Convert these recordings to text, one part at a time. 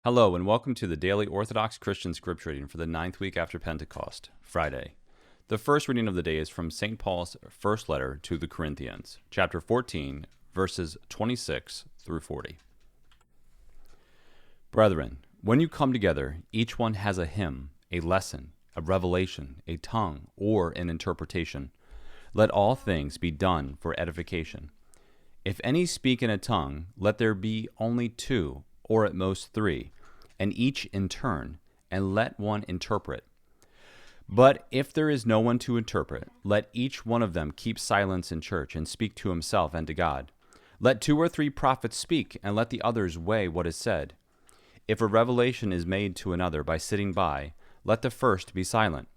Hello, and welcome to the daily Orthodox Christian Scripture reading for the 9th week after Pentecost, Friday. The first reading of the day is from St. Paul's first letter to the Corinthians, chapter 14, verses 26 through 40. Brethren, when you come together, each one has a hymn, a lesson, a revelation, a tongue, or an interpretation. Let all things be done for edification. If any speak in a tongue, let there be only two, or at most three, and each in turn, and let one interpret. But if there is no one to interpret, let each one of them keep silence in church, and speak to himself and to God. Let 2 or 3 prophets speak, and let the others weigh what is said. If a revelation is made to another by sitting by, let the first be silent.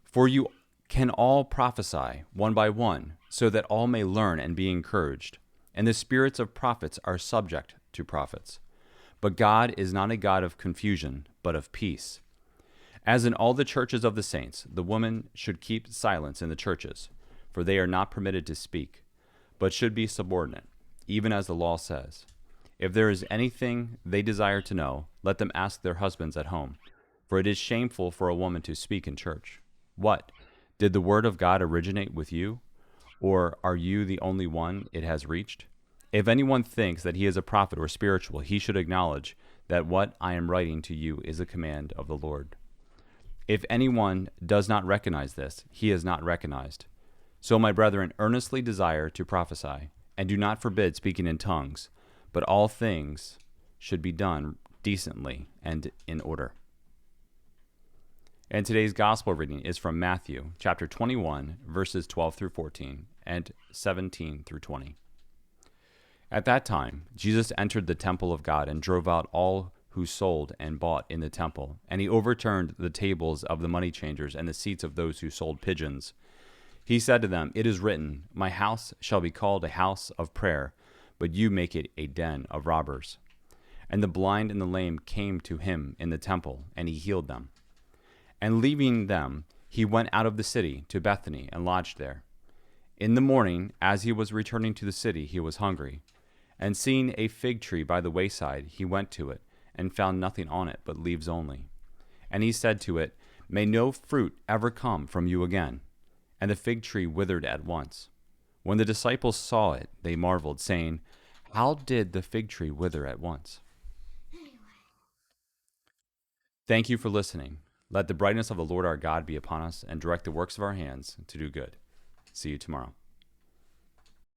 For you can all prophesy, one by one, so that all may learn and be encouraged. And the spirits of prophets are subject to prophets. But God is not a God of confusion, but of peace. As in all the churches of the saints, the women should keep silence in the churches, for they are not permitted to speak, but should be subordinate, even as the law says. If there is anything they desire to know, let them ask their husbands at home, for it is shameful for a woman to speak in church. What? Did the word of God originate with you? Or are you the only one it has reached? If anyone thinks that he is a prophet or spiritual, he should acknowledge that what I am writing to you is a command of the Lord. If anyone does not recognize this, he is not recognized. So, my brethren, earnestly desire to prophesy, and do not forbid speaking in tongues, but all things should be done decently and in order. And today's gospel reading is from Matthew, chapter 21, verses 12 through 14, and 17 through 20. At that time, Jesus entered the temple of God and drove out all who sold and bought in the temple, and he overturned the tables of the money changers and the seats of those who sold pigeons. He said to them, "It is written, 'My house shall be called a house of prayer,' but you make it a den of robbers." And the blind and the lame came to him in the temple, and he healed them. And leaving them, he went out of the city to Bethany and lodged there. In the morning, as he was returning to the city, he was hungry. And seeing a fig tree by the wayside, he went to it, and found nothing on it but leaves only. And he said to it, "May no fruit ever come from you again." And the fig tree withered at once. When the disciples saw it, they marveled, saying, "How did the fig tree wither at once?" Thank you for listening. Let the brightness of the Lord our God be upon us, and direct the works of our hands to do good. See you tomorrow.